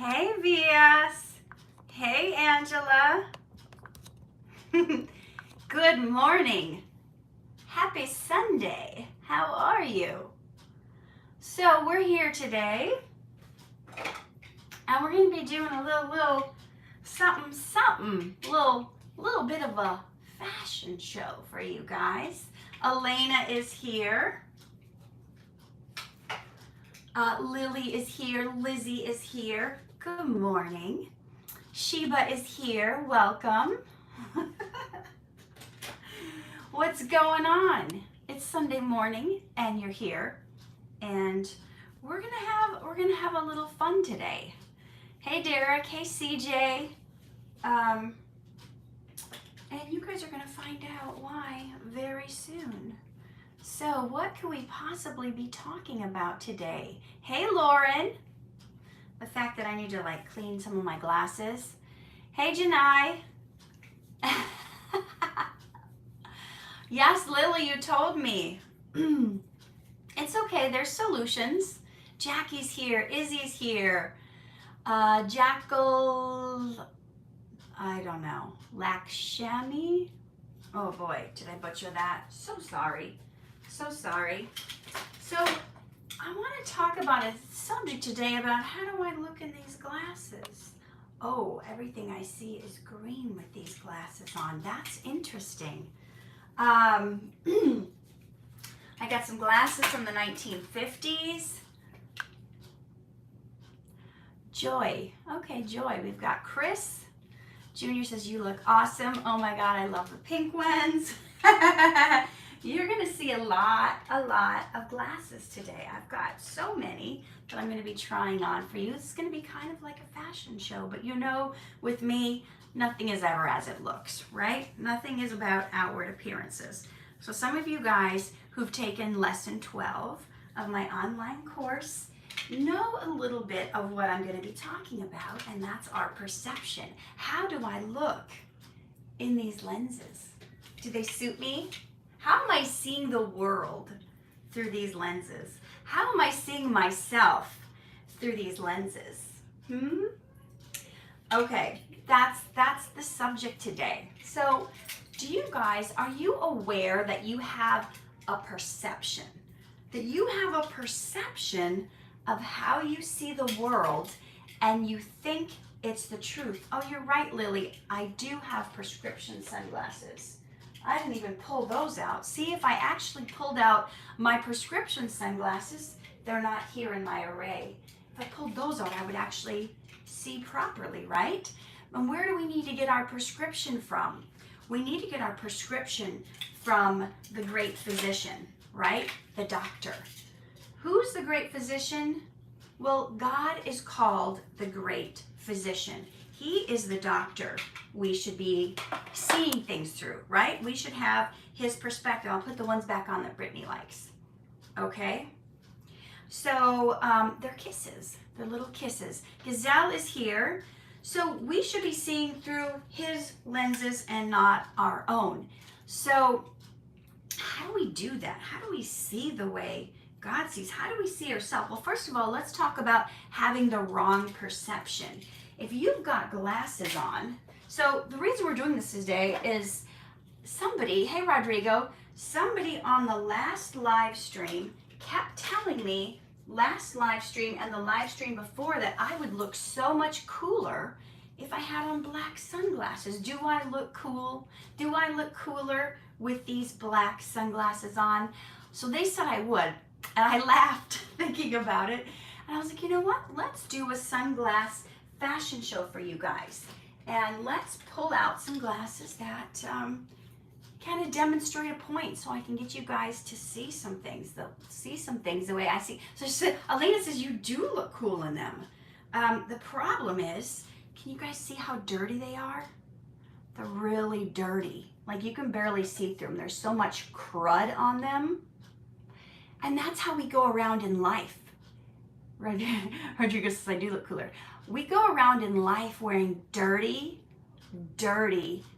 Hey, Vias. Hey, Angela. Good morning. Happy Sunday. How are you? So we're here today, and we're going to be doing a little something, little bit of a fashion show for you guys. Elena is here. Lily is here. Lizzie is here. Good morning. Sheba is here. Welcome. What's going on? It's Sunday morning and you're here, and we're gonna have a little fun today. Hey Derek, hey CJ, and you guys are gonna find out why very soon. So what could we possibly be talking about today? Hey Lauren, the fact that I need to like clean some of my glasses. Hey Janai. Yes, Lily, you told me. It's okay, there's solutions. Jackie's here, Izzy's here. Jackal, I don't know, Lakshami? Oh boy, did I butcher that? So sorry, so sorry. So I want to talk about a subject today about how do I look in these glasses? Oh, everything I see is green with these glasses on. That's interesting. I got some glasses from the 1950s. Joy. Okay, Joy. We've got Chris. Junior says, you look awesome. Oh my God, I love the pink ones. You're going to see a lot of glasses today. I've got so many that I'm going to be trying on for you. This is going to be kind of like a fashion show, but you know, with me, nothing is ever as it looks, right? Nothing is about outward appearances. So some of you guys who've taken lesson 12 of my online course know a little bit of what I'm going to be talking about, and that's our perception. How do I look in these lenses? Do they suit me? How am I seeing the world through these lenses? How am I seeing myself through these lenses? Okay, that's the subject today. So, do you guys, are you aware that you have a perception? That you have a perception of how you see the world, and you think it's the truth. Oh, you're right, Lily. I do have prescription sunglasses. I didn't even pull those out. See, if I actually pulled out my prescription sunglasses, they're not here in my array. If I pulled those out, I would actually see properly, right? And where do we need to get our prescription from? We need to get our prescription from the great physician, right? The doctor. Who's the great physician? Well, God is called the great physician. He is the doctor we should be seeing things through, right? We should have his perspective. I'll put the ones back on that Brittany likes. Okay? So they're kisses. They're little kisses. Gazelle is here. So we should be seeing through his lenses and not our own. So how do we do that? How do we see the way God sees? How do we see ourselves? Well, first of all, let's talk about having the wrong perception. If you've got glasses on, so the reason we're doing this today is somebody, hey Rodrigo, somebody on the last live stream kept telling me, last live stream and the live stream before that, I would look so much cooler if I had on black sunglasses. Do I look cool? Do I look cooler with these black sunglasses on? So they said I would. And I laughed thinking about it. And I was like, you know what? Let's do a sunglass fashion show for you guys. And let's pull out some glasses that kind of demonstrate a point so I can get you guys to see some things. See some things the way I see. So she said, Elena says, you do look cool in them. The problem is, can you guys see how dirty they are? They're really dirty. Like you can barely see through them. There's so much crud on them. And that's how we go around in life. Rodrigo says, I do look cooler. We go around in life wearing dirty,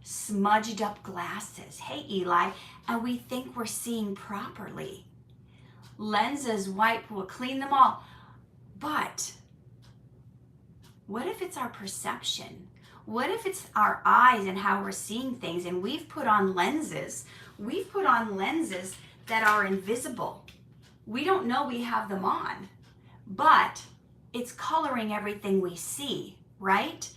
smudged up glasses. Hey, Eli. And we think we're seeing properly. Lenses wipe will clean them all. But What if it's our perception? What if it's our eyes and how we're seeing things, and we've put on lenses? We've put on lenses that are invisible. We don't know we have them on, but it's coloring everything we see, right?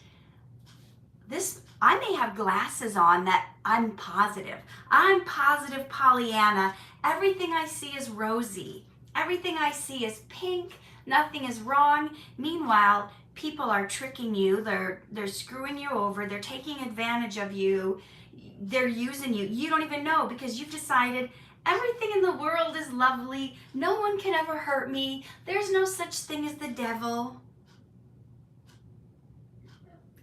I may have glasses on that I'm positive. I'm positive Pollyanna. Everything I see is rosy. Everything I see is pink. Nothing is wrong. Meanwhile, people are tricking you. They're screwing you over. They're taking advantage of you. They're using you. You don't even know because you've decided everything in the world is lovely. No one can ever hurt me. There's no such thing as the devil.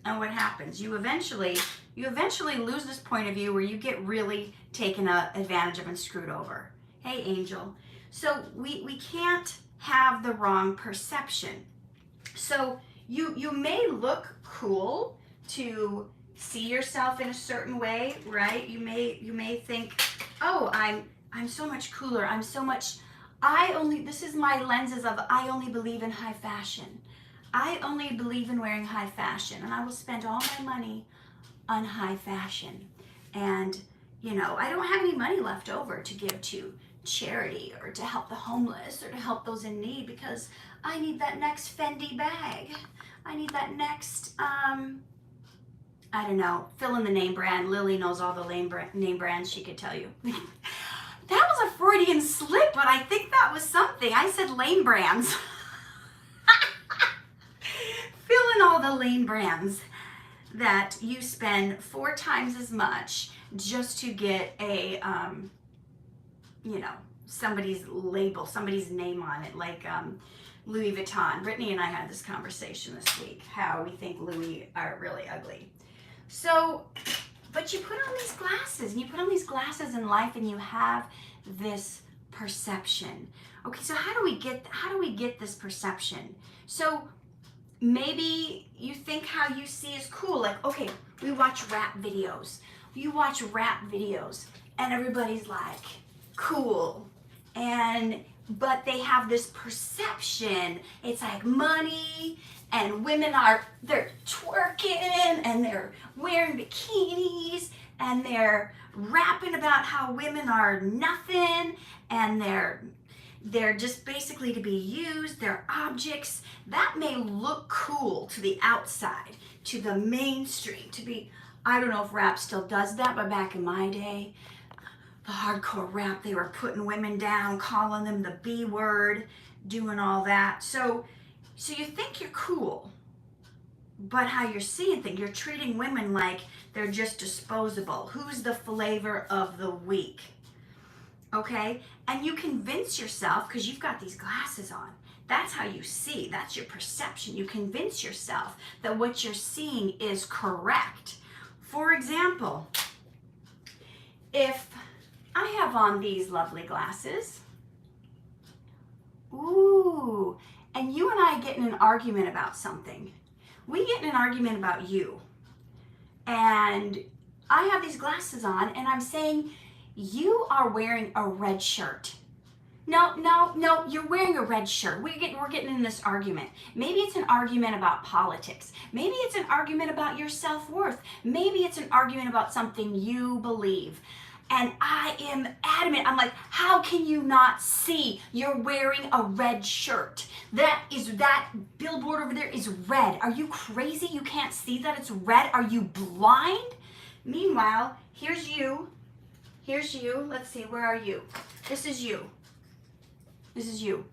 And what happens? You eventually lose this point of view where you get really taken advantage of and screwed over. Hey, angel. So we can't have the wrong perception. So you may look cool to see yourself in a certain way, right? You may think, oh, I'm so much cooler. This is my lenses of I only believe in high fashion. I only believe in wearing high fashion, and I will spend all my money on high fashion. And, I don't have any money left over to give to charity or to help the homeless or to help those in need because I need that next Fendi bag. I need that next, I don't know, fill in the name brand. Lily knows all the name brands, she could tell you. That was a Freudian slip, but I think that was something. I said lame brands. Fill in all the lame brands that you spend 4 times as much just to get a, somebody's label, somebody's name on it, like Louis Vuitton. Brittany and I had this conversation this week, how we think Louis are really ugly. So, but you put on these glasses, and you put on these glasses in life, and you have this perception. Okay, so how do we get this perception? So maybe you think how you see is cool. Like, okay, we watch rap videos. You watch rap videos, and everybody's like, cool. But they have this perception. It's like money, and women they're twerking, and they're wearing bikinis, and they're rapping about how women are nothing, and they're just basically to be used. They're objects. That may look cool to the outside, to the mainstream, to be, I don't know if rap still does that, but back in my day, the hardcore rap, they were putting women down, calling them the B word, doing all that. So you think you're cool, but how you're seeing things, you're treating women like they're just disposable. Who's the flavor of the week? Okay? And you convince yourself, because you've got these glasses on, that's how you see, that's your perception. You convince yourself that what you're seeing is correct. For example, if I have on these lovely glasses, ooh, and you and I get in an argument about something. We get in an argument about you, and I have these glasses on, and I'm saying, you are wearing a red shirt. No, you're wearing a red shirt. We're getting in this argument. Maybe it's an argument about politics. Maybe it's an argument about your self-worth. Maybe it's an argument about something you believe. And I am adamant. I'm like, how can you not see you're wearing a red shirt? That billboard over there is red. Are you crazy? You can't see that it's red? Are you blind? Meanwhile, here's you. Here's you. Let's see, where are you? This is you. This is you.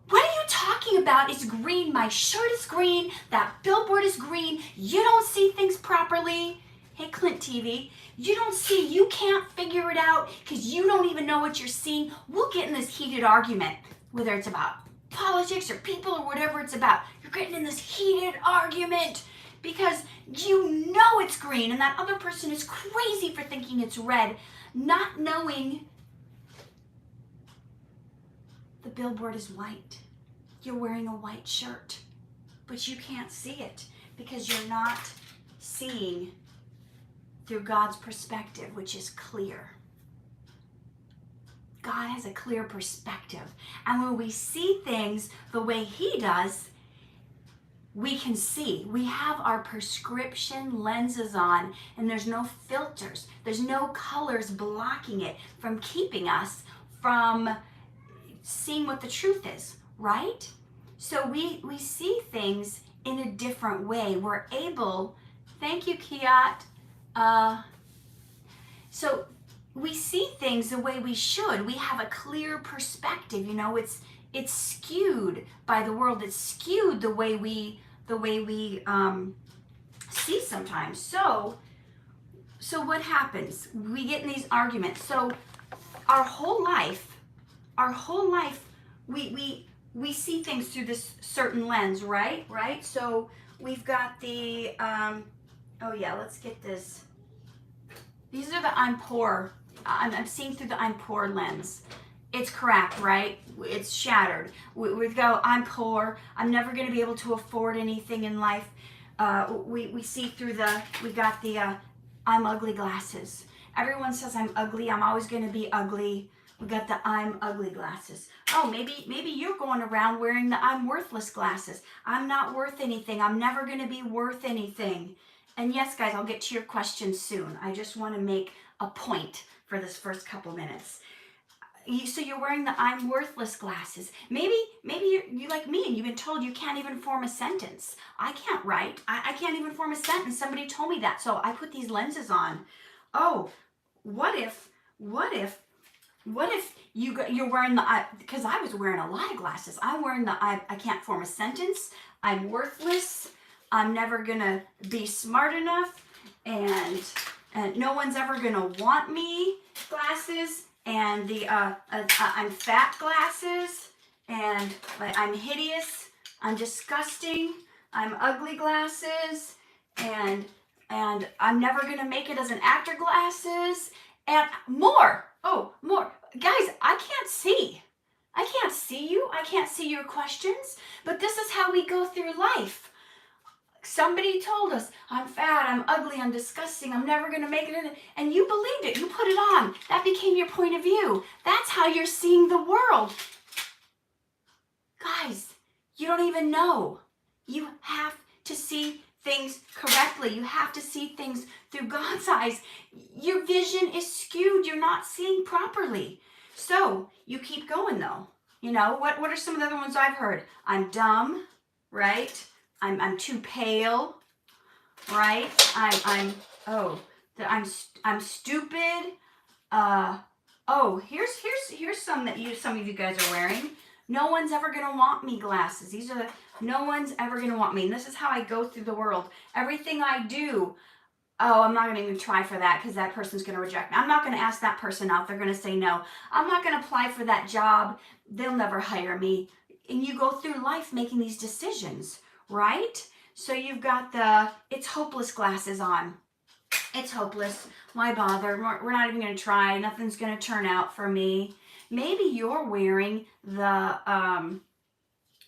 What are you talking about? It's green. My shirt is green. That billboard is green. You don't see things properly. Hey, Clint TV, you don't see, you can't figure it out because you don't even know what you're seeing. We'll get in this heated argument, whether it's about politics or people or whatever it's about. You're getting in this heated argument because you know it's green and that other person is crazy for thinking it's red, not knowing the billboard is white. You're wearing a white shirt, but you can't see it because you're not seeing through God's perspective, which is clear. God has a clear perspective. And when we see things the way He does, we can see. We have our prescription lenses on, and there's no filters. There's no colors blocking it from keeping us from seeing what the truth is, right? So we see things in a different way. We're able, thank you, Kiat. So we see things the way we should. We have a clear perspective. You know, it's skewed by the world. It's skewed the way we see sometimes. So what happens? We get in these arguments. So our whole life, we see things through this certain lens, right? Right. So we've got the oh yeah, let's get this. These are the I'm poor. I'm seeing through the I'm poor lens. It's cracked, right? It's shattered. We've got I'm poor. I'm never going to be able to afford anything in life. We see through we got the I'm ugly glasses. Everyone says I'm ugly. I'm always going to be ugly. We got the I'm ugly glasses. Oh, maybe you're going around wearing the I'm worthless glasses. I'm not worth anything. I'm never going to be worth anything. And yes, guys, I'll get to your questions soon. I just want to make a point for this first couple minutes. So you're wearing the I'm worthless glasses. Maybe you're like me and you've been told you can't even form a sentence. I can't write. I can't even form a sentence. Somebody told me that. So I put these lenses on. Oh, what if you're wearing the, because I was wearing a lot of glasses. I'm wearing the I can't form a sentence. I'm worthless. I'm never gonna be smart enough, and no one's ever gonna want me glasses, and the I'm fat glasses, and I'm hideous, I'm disgusting, I'm ugly glasses, and I'm never gonna make it as an actor glasses, and more. Oh, more. Guys, I can't see. I can't see you. I can't see your questions, but this is how we go through life. Somebody told us, I'm fat, I'm ugly, I'm disgusting, I'm never going to make it in, and you believed it. You put it on. That became your point of view. That's how you're seeing the world. Guys, you don't even know. You have to see things correctly. You have to see things through God's eyes. Your vision is skewed. You're not seeing properly. So you keep going though. You know, what are some of the other ones I've heard? I'm dumb, right? I'm too pale, right? I'm stupid. Oh, here's some that some of you guys are wearing. No one's ever gonna want me glasses. These are no one's ever gonna want me. And this is how I go through the world. Everything I do, oh, I'm not gonna even try for that because that person's gonna reject me. I'm not gonna ask that person out. They're gonna say no. I'm not gonna apply for that job. They'll never hire me. And you go through life making these decisions, right? So you've got the it's hopeless glasses on. It's hopeless. Why bother? We're not even gonna try. Nothing's gonna turn out for me. Maybe you're wearing the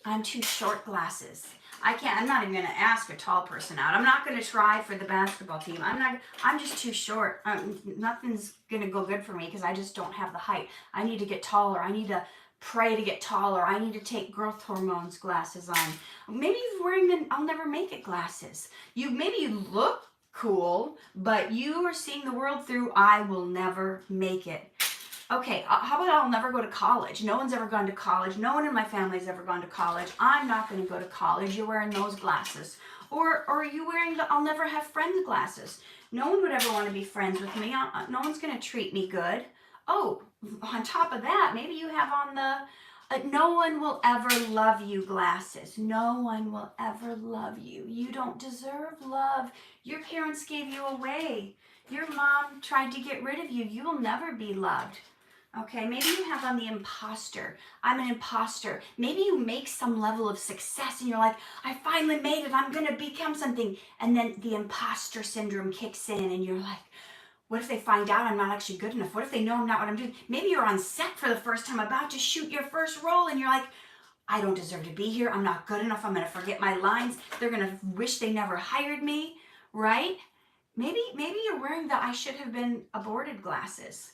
I'm too short glasses. I'm not even gonna ask a tall person out. I'm not gonna try for the basketball team. I'm just too short. Nothing's gonna go good for me because I just don't have the height. I need to get taller. I need to pray to get taller. I need to take growth hormones glasses on. Maybe you're wearing the I'll never make it glasses. Maybe you look cool, but you are seeing the world through I will never make it. Okay, how about I'll never go to college? No one's ever gone to college. No one in my family's ever gone to college. I'm not going to go to college. You're wearing those glasses. Or are you wearing the I'll never have friends glasses? No one would ever want to be friends with me. No one's going to treat me good. Oh, on top of that, maybe you have on the no one will ever love you glasses. No one will ever love you. You don't deserve love. Your parents gave you away. Your mom tried to get rid of you. You will never be loved. Okay, maybe you have on the imposter. I'm an imposter. Maybe you make some level of success and you're like, I finally made it. I'm going to become something. And then the imposter syndrome kicks in and you're like, what if they find out I'm not actually good enough? What if they know I'm not what I'm doing? Maybe you're on set for the first time about to shoot your first role and you're like, I don't deserve to be here. I'm not good enough. I'm going to forget my lines. They're going to wish they never hired me, right? Maybe you're wearing the I should have been aborted glasses.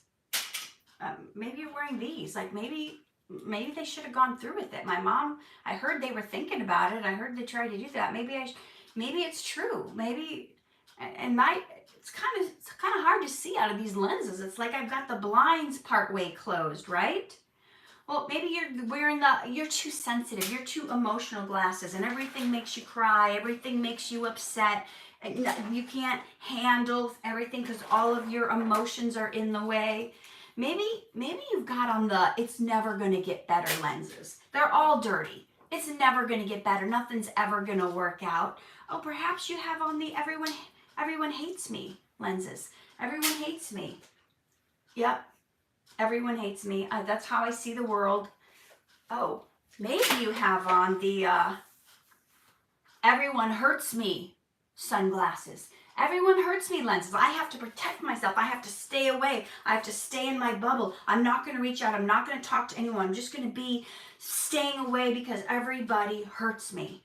Maybe you're wearing these. Like maybe maybe they should have gone through with it. My mom, I heard they were thinking about it. I heard they tried to do that. Maybe it's true. Maybe, and it's kind of hard to see out of these lenses. It's like I've got the blinds part way closed, right? Well, maybe you're too sensitive, you're too emotional glasses, and everything makes you cry, everything makes you upset, and you can't handle everything because all of your emotions are in the way. Maybe you've got on the it's never going to get better lenses. They're all dirty. It's never going to get better. Nothing's ever going to work out. Oh, perhaps you have on the everyone hates me lenses. Everyone hates me. Yep. Everyone hates me. That's how I see the world. Oh, maybe you have on the everyone hurts me sunglasses. Everyone hurts me lenses. I have to protect myself. I have to stay away. I have to stay in my bubble. I'm not going to reach out. I'm not going to talk to anyone. I'm just going to be staying away because everybody hurts me.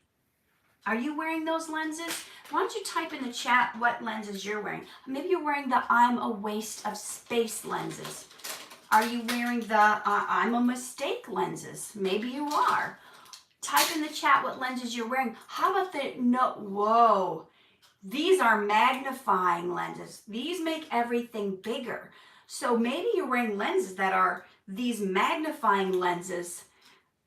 Are you wearing those lenses? Why don't you type in the chat what lenses you're wearing? Maybe you're wearing the I'm a waste of space lenses. Are you wearing the I'm a mistake lenses? Maybe you are. Type in the chat what lenses you're wearing. How about whoa. These are magnifying lenses. These make everything bigger. So maybe you're wearing lenses that are these magnifying lenses,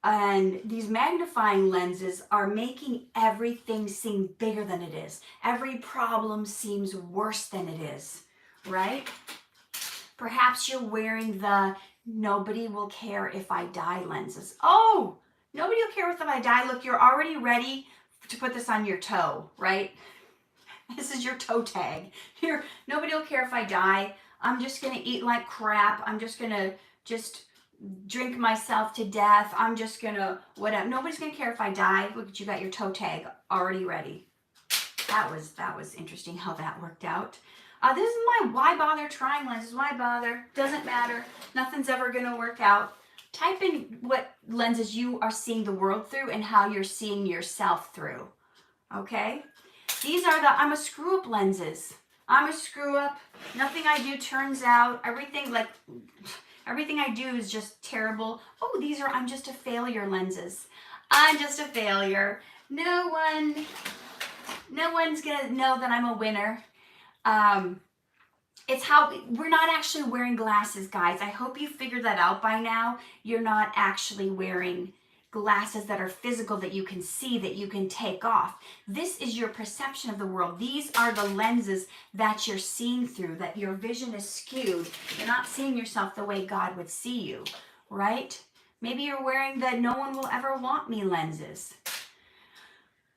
and these magnifying lenses are making everything seem bigger than it is. Every problem seems worse than it is, right? Perhaps you're wearing the nobody will care if I die lenses. Oh, nobody will care if I die. Look, you're already ready to put this on your toe, right? This is your toe tag. Here, nobody will care if I die. I'm just going to eat like crap. I'm just going to drink myself to death. I'm just going to whatever. Nobody's going to care if I die. Look at you, got your toe tag already ready. That was interesting how that worked out. This is my why bother trying lenses. Why bother? Doesn't matter. Nothing's ever going to work out. Type in what lenses you are seeing the world through and how you're seeing yourself through. Okay? These are the I'm a screw up lenses. I'm a screw up. Nothing I do turns out. Everything I do is just terrible. Oh, these are I'm just a failure lenses. I'm just a failure. No one's going to know that I'm a winner. It's how we're not actually wearing glasses, guys. I hope you figured that out by now. You're not actually wearing glasses that are physical, that you can see, that you can take off. This is your perception of the world. These are the lenses that you're seeing through, that your vision is skewed. You're not seeing yourself the way God would see you, right? Maybe you're wearing the no one will ever want me lenses,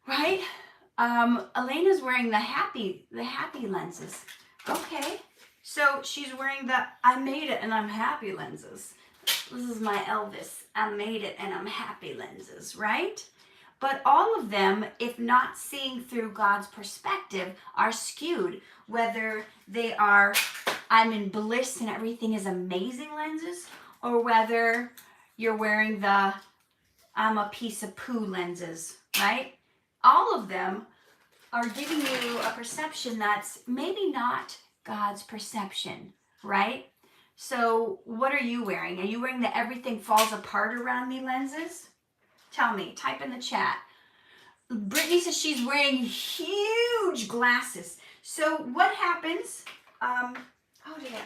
right? Elena's wearing the happy lenses. Okay, so she's wearing the I made it and I'm happy lenses. This is my Elvis, I made it and I'm happy lenses, right? But all of them, if not seeing through God's perspective, are skewed. Whether they are I'm in bliss and everything is amazing lenses, or whether you're wearing the I'm a piece of poo lenses, right? All of them are giving you a perception that's maybe not God's perception, right? So what are you wearing? Are you wearing the everything falls apart around me lenses? Tell me, type in the chat. Brittany says she's wearing huge glasses. So what happens? Did I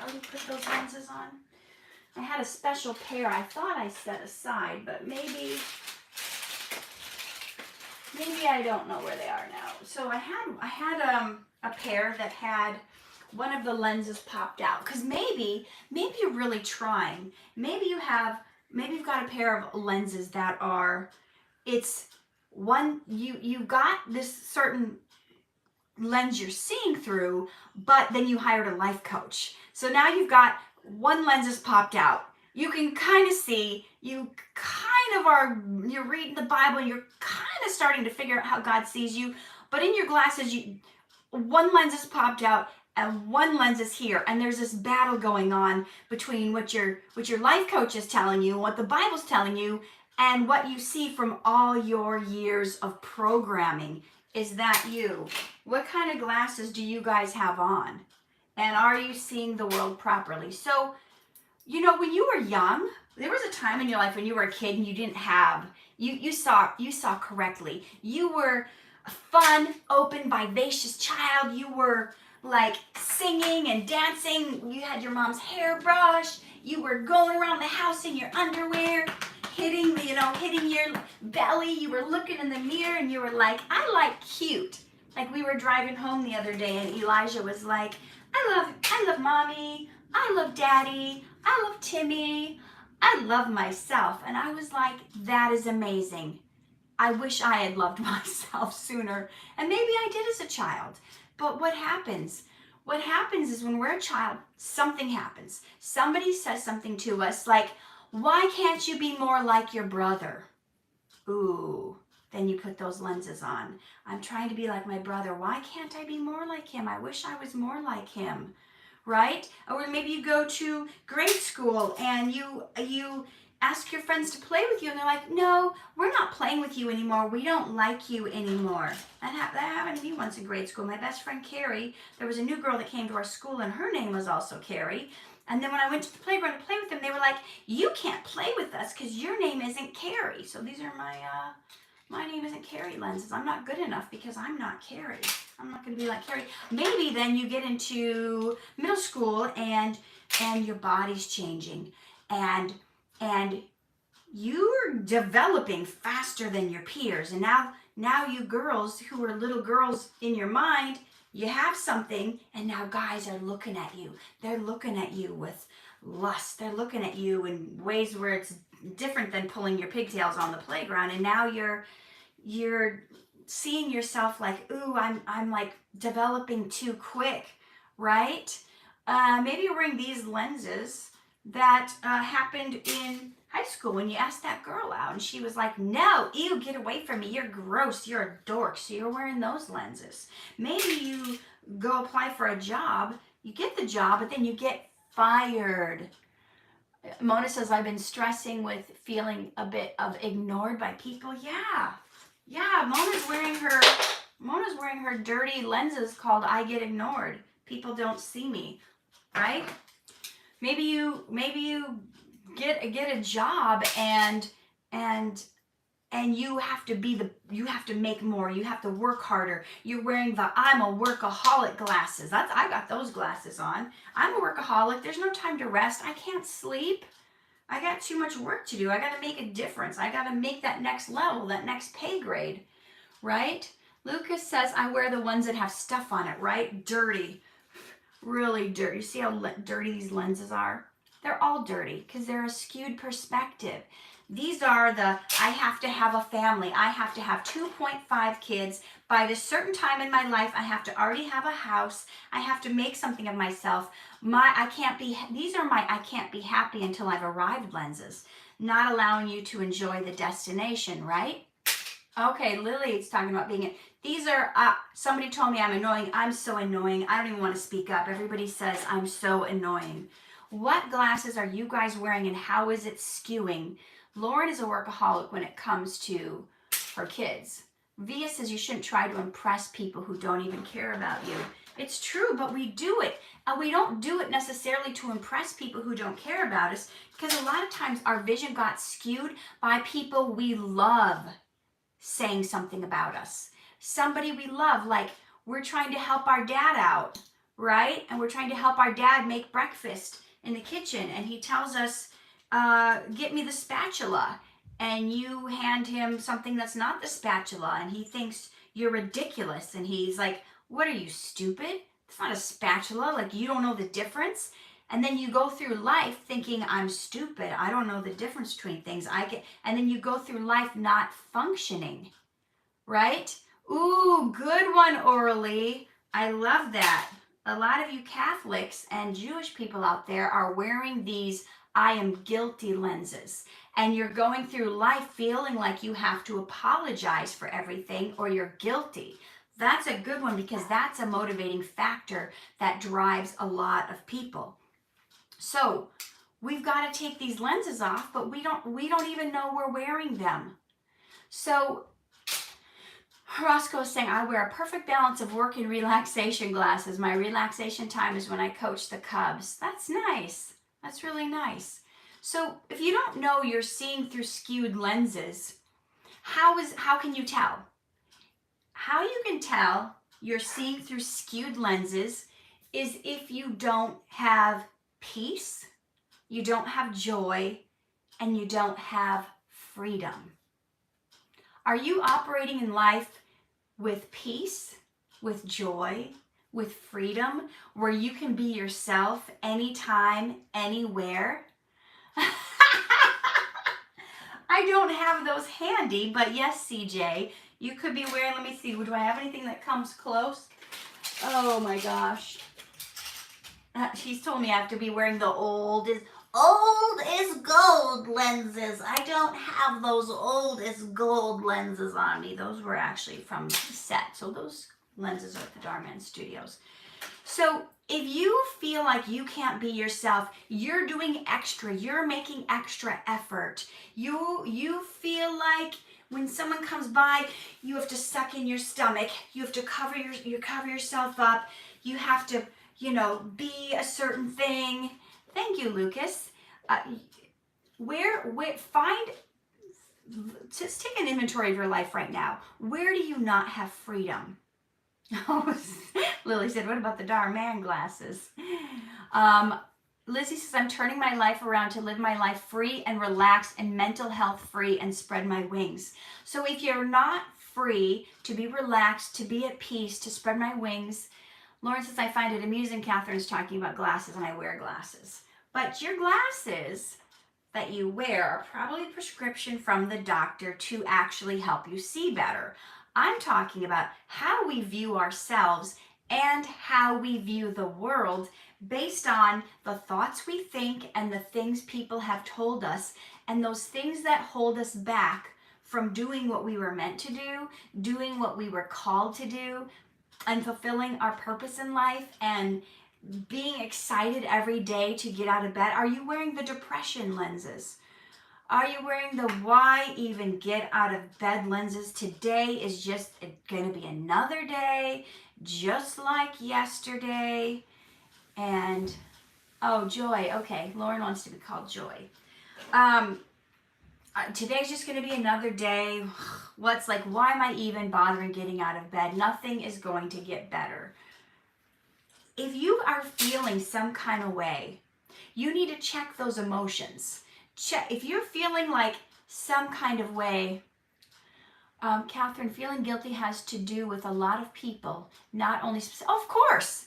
already put those lenses on? I had a special pair I thought I set aside, but maybe I don't know where they are now. So I had a pair that had one of the lenses popped out, because maybe you're really trying. Maybe you've got a pair of lenses that are, it's one, you've got this certain lens you're seeing through, but then you hired a life coach. So now you've got one lens is popped out. You can kind of see, you're reading the Bible, and you're kind of starting to figure out how God sees you, but in your glasses, one lens is popped out, and one lens is here, and there's this battle going on between what your life coach is telling you, what the Bible's telling you, and what you see from all your years of programming. Is that you? What kind of glasses do you guys have on? And are you seeing the world properly? So, when you were young, there was a time in your life when you were a kid and you didn't have, you saw correctly. You were a fun, open, vivacious child. You were like singing and dancing. You had your mom's hairbrush. You were going around the house in your underwear, hitting your belly. You were looking in the mirror and you were like, I like cute. Like we were driving home the other day and Elijah was like, I love mommy. I love daddy. I love Timmy. I love myself. And I was like, that is amazing. I wish I had loved myself sooner. And maybe I did as a child. But what happens? What happens is when we're a child, something happens. Somebody says something to us like, why can't you be more like your brother? Ooh, then you put those lenses on. I'm trying to be like my brother. Why can't I be more like him? I wish I was more like him, right? Or maybe you go to grade school and you ask your friends to play with you and they're like, no, we're not playing with you anymore. We don't like you anymore. That happened to me once in grade school. My best friend Carrie, there was a new girl that came to our school and her name was also Carrie. And then when I went to the playground to play with them, they were like, you can't play with us because your name isn't Carrie. So these are my name isn't Carrie lenses. I'm not good enough because I'm not Carrie. I'm not going to be like Carrie. Maybe then you get into middle school and your body's changing and you're developing faster than your peers. And now you girls who are little girls in your mind, you have something and now guys are looking at you. They're looking at you with lust. They're looking at you in ways where it's different than pulling your pigtails on the playground. And now you're seeing yourself like, ooh, I'm like developing too quick, right? Maybe you're wearing these lenses that happened in high school when you asked that girl out and she was like, no, ew, get away from me. You're gross. You're a dork. So you're wearing those lenses. Maybe you go apply for a job. You get the job, but then you get fired. Mona says, I've been stressing with feeling a bit of ignored by people. Yeah, Mona's wearing her dirty lenses called I Get Ignored. People don't see me, right? Maybe you get a job and you have to make more, you have to work harder. You're wearing the I'm a workaholic glasses. I got those glasses on. I'm a workaholic. There's no time to rest. I can't sleep. I got too much work to do. I got to make a difference. I got to make that next level, that next pay grade, right? Lucas says I wear the ones that have stuff on it, right? Dirty. Really dirty. You see how dirty these lenses are? They're all dirty because they're a skewed perspective. These are the, I have to have a family. I have to have 2.5 kids. By this certain time in my life, I have to already have a house. I have to make something of myself. These are my I can't be happy until I've arrived lenses. Not allowing you to enjoy the destination, right? Okay, Lily is talking about being, these are, somebody told me I'm annoying. I'm so annoying. I don't even want to speak up. Everybody says I'm so annoying. What glasses are you guys wearing and how is it skewing? Lauren is a workaholic when it comes to her kids. Via says you shouldn't try to impress people who don't even care about you. It's true, but we do it. And we don't do it necessarily to impress people who don't care about us because a lot of times our vision got skewed by people we love saying something about us. Somebody we love, like we're trying to help our dad out, right? And we're trying to help our dad make breakfast in the kitchen and he tells us, get me the spatula, and you hand him something that's not the spatula and he thinks you're ridiculous and he's like, what are you, stupid? It's not a spatula, like you don't know the difference. And then you go through life thinking I'm stupid, I don't know the difference between things, and then you go through life not functioning, right? Ooh, good one, Orally. I love that. A lot of you Catholics and Jewish people out there are wearing these I am guilty lenses. And you're going through life feeling like you have to apologize for everything or you're guilty. That's a good one because that's a motivating factor that drives a lot of people. So we've got to take these lenses off, but we don't even know we're wearing them. So Roscoe is saying, I wear a perfect balance of work and relaxation glasses. My relaxation time is when I coach the Cubs. That's nice. That's really nice. So if you don't know you're seeing through skewed lenses, how can you tell? How you can tell you're seeing through skewed lenses is if you don't have peace, you don't have joy, and you don't have freedom. Are you operating in life with peace, with joy, with freedom, where you can be yourself anytime, anywhere? I don't have those handy, but yes, CJ, you could be wearing, let me see, do I have anything that comes close? Oh my gosh. She's told me I have to be wearing the old is gold lenses. I don't have those old is gold lenses on me. Those were actually from the set. So those lenses are at the Dhar Mann Studios. So if you feel like you can't be yourself, you're doing extra, you're making extra effort, you feel like when someone comes by, you have to suck in your stomach, you have to cover yourself up, you have to, be a certain thing. Thank you, Lucas. Just take an inventory of your life right now. Where do you not have freedom? Lily said, what about the Dhar Mann glasses? Lizzie says, I'm turning my life around to live my life free and relaxed and mental health free and spread my wings. So if you're not free to be relaxed, to be at peace, to spread my wings, Lauren says, I find it amusing Catherine's talking about glasses and I wear glasses. But your glasses that you wear are probably a prescription from the doctor to actually help you see better. I'm talking about how we view ourselves and how we view the world based on the thoughts we think and the things people have told us, and those things that hold us back from doing what we were meant to do, doing what we were called to do, and fulfilling our purpose in life and being excited every day to get out of bed. Are you wearing the depression lenses? Are you wearing the why even get out of bed lenses? Today is just going to be another day, just like yesterday. And, oh, Joy. Okay, Lauren wants to be called Joy. Today's just going to be another day. Why am I even bothering getting out of bed? Nothing is going to get better. If you are feeling some kind of way, you need to check those emotions. If you're feeling like some kind of way, Catherine, feeling guilty has to do with a lot of people, not only specific. Of course,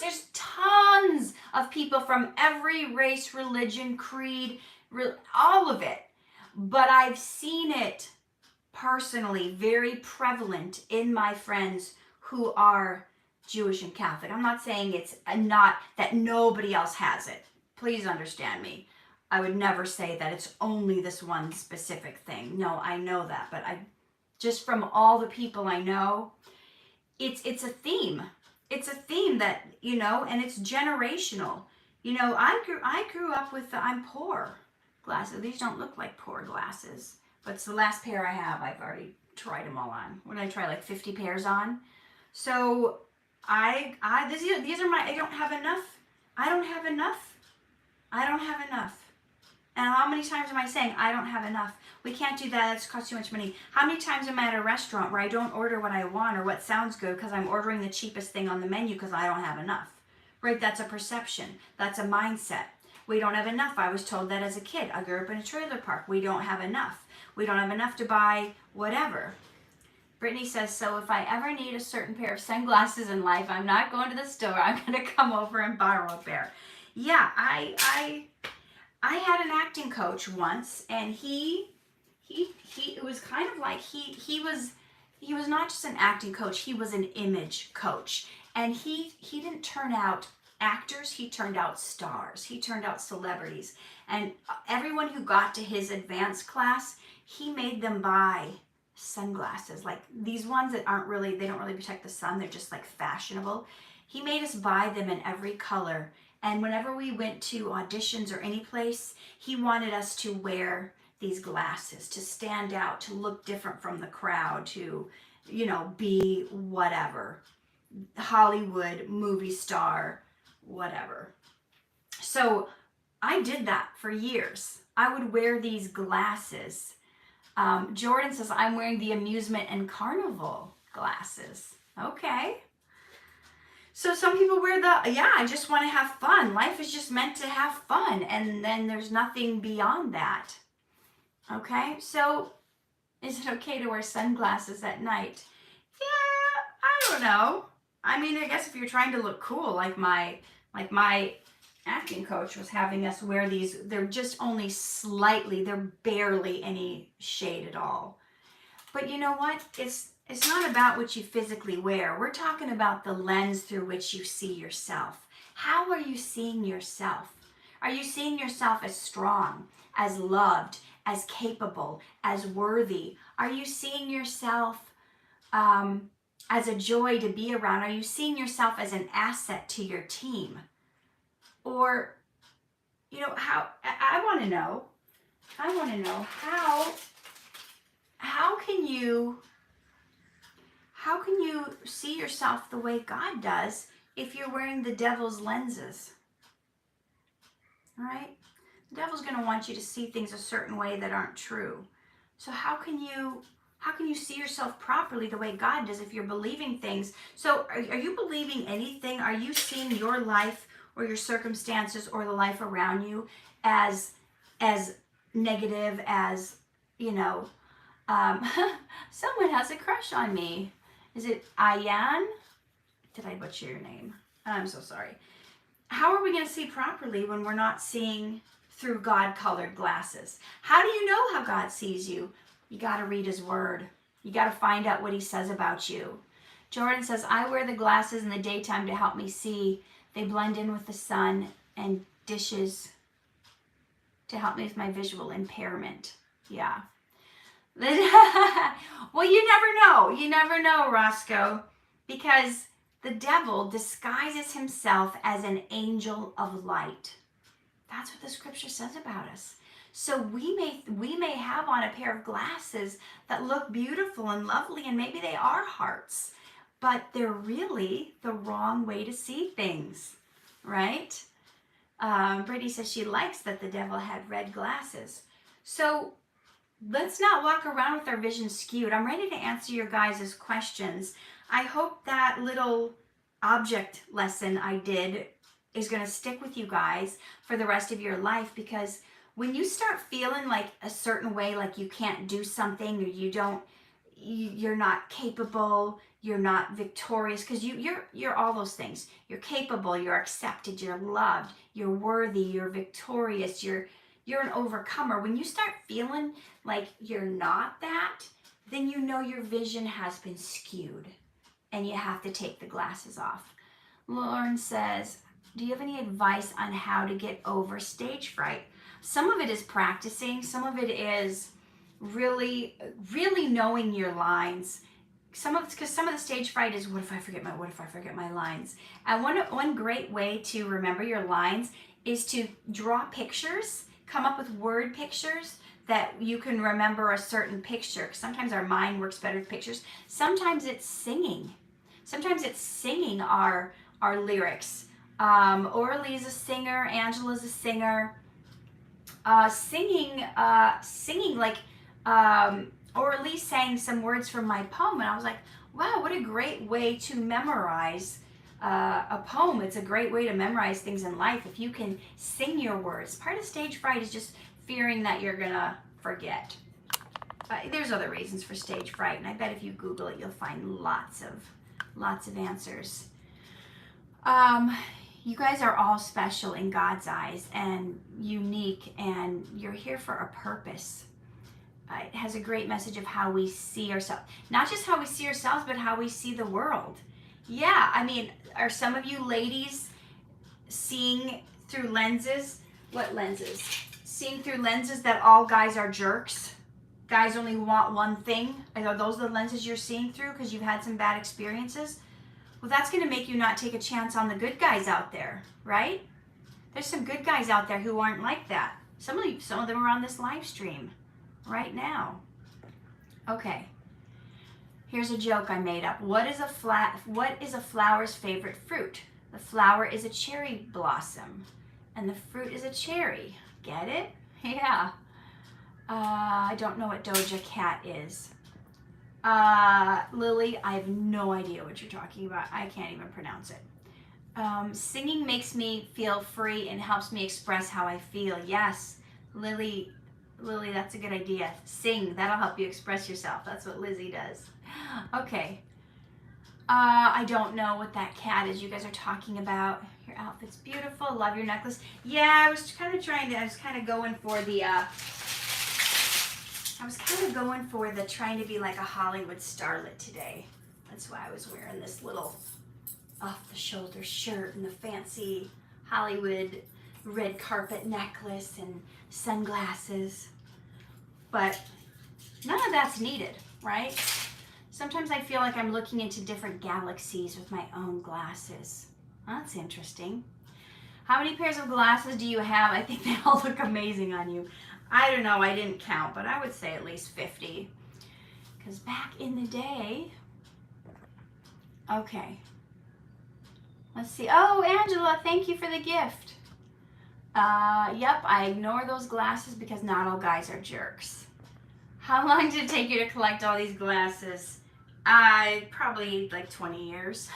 there's tons of people from every race, religion, creed, all of it. But I've seen it personally very prevalent in my friends who are Jewish and Catholic. I'm not saying it's not that nobody else has it. Please understand me. I would never say that it's only this one specific thing. No, I know that, but just from all the people I know, it's a theme. It's a theme that, and it's generational. I grew up with I'm poor glasses. These don't look like poor glasses, but it's the last pair I have. I've already tried them all on. What did I try, like 50 pairs on? So these are I don't have enough. And how many times am I saying I don't have enough? We can't do that. It's cost too much money. How many times am I at a restaurant where I don't order what I want or what sounds good because I'm ordering the cheapest thing on the menu because I don't have enough? Right? That's a perception. That's a mindset. We don't have enough. I was told that as a kid. I grew up in a trailer park. We don't have enough. We don't have enough to buy whatever. Brittany says, so if I ever need a certain pair of sunglasses in life, I'm not going to the store. I'm going to come over and borrow a pair. Yeah, I had an acting coach once, and it was kind of like he was not just an acting coach, he was an image coach. And he didn't turn out actors, he turned out stars. He turned out celebrities. And everyone who got to his advanced class, he made them buy sunglasses, like these ones that they don't really protect the sun, they're just like fashionable. He made us buy them in every color. And whenever we went to auditions or any place, he wanted us to wear these glasses, to stand out, to look different from the crowd, to, be whatever, Hollywood, movie star, whatever. So I did that for years. I would wear these glasses. Jordan says, I'm wearing the amusement and carnival glasses. Okay. So some people wear I just want to have fun. Life is just meant to have fun. And then there's nothing beyond that. Okay. So is it okay to wear sunglasses at night? Yeah, I don't know. I mean, I guess if you're trying to look cool, like my acting coach was having us wear these, they're just only slightly, they're barely any shade at all. But you know what? It's not about what you physically wear. We're talking about the lens through which you see yourself. How are you seeing yourself? Are you seeing yourself as strong, as loved, as capable, as worthy? Are you seeing yourself as a joy to be around? Are you seeing yourself as an asset to your team? Or, you know, I want to know how can you see yourself the way God does if you're wearing the devil's lenses? All right? The devil's going to want you to see things a certain way that aren't true. So how can you see yourself properly the way God does if you're believing things? So are you believing anything? Are you seeing your life or your circumstances or the life around you as negative as, you know, someone has a crush on me. Is it Ayan? Did I butcher your name? I'm so sorry. How are we going to see properly when we're not seeing through God-colored glasses? How do you know how God sees you? You got to read his word. You got to find out what he says about you. Jordan says, I wear the glasses in the daytime to help me see. They blend in with the sun and dishes to help me with my visual impairment. Yeah. Well, you never know. You never know, Roscoe, because the devil disguises himself as an angel of light. That's what the scripture says about us. So we may have on a pair of glasses that look beautiful and lovely, and maybe they are hearts, but they're really the wrong way to see things, right? Brittany says she likes that the devil had red glasses. So let's not walk around with our vision skewed. I'm ready to answer your guys' questions. I hope that little object lesson I did is going to stick with you guys for the rest of your life, because when you start feeling like a certain way, like you can't do something, or you're not capable, you're not victorious, because you're all those things. You're capable, you're accepted, you're loved, you're worthy, you're victorious, you're an overcomer. When you start feeling like you're not that, then you know your vision has been skewed and you have to take the glasses off. Lauren says, do you have any advice on how to get over stage fright? Some of it is practicing. Some of it is really, really knowing your lines. Because some of the stage fright is, what if I forget my lines? And one great way to remember your lines is to draw pictures, come up with word pictures that you can remember a certain picture. 'Cause sometimes our mind works better with pictures. Sometimes it's singing. Sometimes it's singing our lyrics. Orly's a singer, Angela's a singer. Singing like Orly sang some words from my poem, and I was like, wow, what a great way to memorize a poem. It's a great way to memorize things in life if you can sing your words. Part of stage fright is just fearing that you're gonna forget. There's other reasons for stage fright, and I bet if you Google it, you'll find lots of answers. You guys are all special in God's eyes and unique, and you're here for a purpose. It has a great message of how we see ourselves. Not just how we see ourselves, but how we see the world. Yeah, I mean, are some of you ladies seeing through lenses? What lenses? Seeing through lenses that all guys are jerks? Guys only want one thing? Are those the lenses you're seeing through because you've had some bad experiences? Well, that's going to make you not take a chance on the good guys out there, right? There's some good guys out there who aren't like that. Some of them are on this live stream right now. Okay. Here's a joke I made up. What is a flower's favorite fruit? The flower is a cherry blossom, And the fruit is a cherry. Get it? Yeah. I don't know what Doja Cat is. Lily, I have no idea what you're talking about. I can't even pronounce it. Singing makes me feel free and helps me express how I feel. Yes, Lily, that's a good idea. Sing, that'll help you express yourself. That's what Lizzie does. Okay. I don't know what that cat is you guys are talking about. Your outfit's beautiful. Love your necklace. Yeah, I was kind of going for the trying to be like a Hollywood starlet today. That's why I was wearing this little off-the-shoulder shirt and the fancy Hollywood red carpet necklace and sunglasses. But none of that's needed, right? Sometimes I feel like I'm looking into different galaxies with my own glasses. That's interesting. How many pairs of glasses do you have? I think they all look amazing on you. I don't know, I didn't count, but I would say at least 50. Because back in the day, okay. Let's see. Oh, Angela, thank you for the gift. Yep, I ignore those glasses because not all guys are jerks. How long did it take you to collect all these glasses? Probably like 20 years.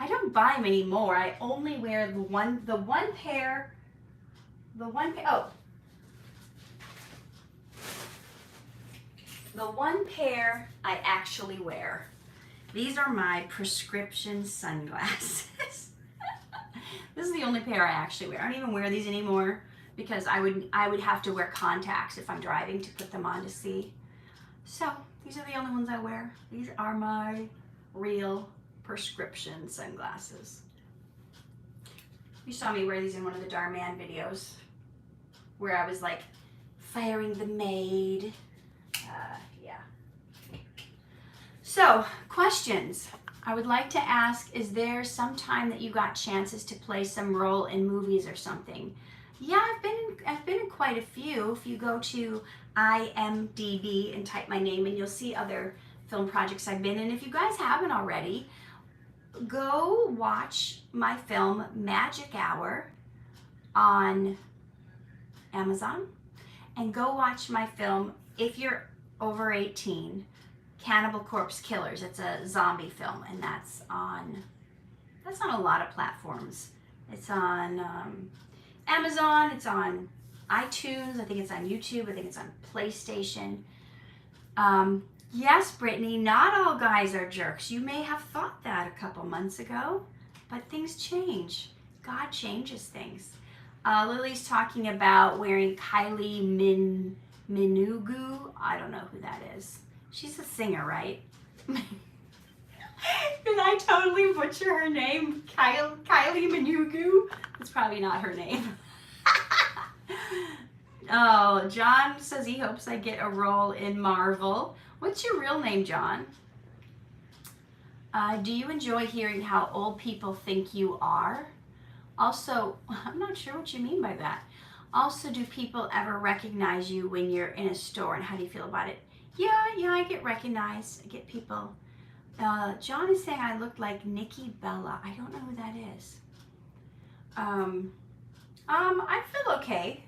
I don't buy them anymore. I only wear the one pair. The one pair I actually wear. These are my prescription sunglasses. This is the only pair I actually wear. I don't even wear these anymore because I would have to wear contacts if I'm driving to put them on to see. So these are the only ones I wear. These are my real prescription sunglasses. You saw me wear these in one of the Dhar Mann videos where I was like firing the maid. Yeah. So, questions. I would like to ask, is there some time that you got chances to play some role in movies or something? Yeah, I've been in quite a few. If you go to IMDb and type my name in, you'll see other film projects I've been in. If you guys haven't already, go watch my film Magic Hour on Amazon, and go watch my film, if you're over 18, Cannibal Corpse Killers. It's a zombie film, and that's on a lot of platforms. It's on Amazon, it's on iTunes, I think it's on YouTube, I think it's on PlayStation. Yes, Brittany, not all guys are jerks. You may have thought that a couple months ago, but things change. God changes things. Lily's talking about wearing Kylie Minogue. I don't know who that is. She's a singer, right? Did I totally butcher her name? Kylie Minogue? That's probably not her name. Oh, John says he hopes I get a role in Marvel. What's your real name, John? Do you enjoy hearing how old people think you are? Also, I'm not sure what you mean by that. Also, do people ever recognize you when you're in a store, and how do you feel about it? Yeah, I get recognized. I get people. John is saying I look like Nikki Bella. I don't know who that is. I feel okay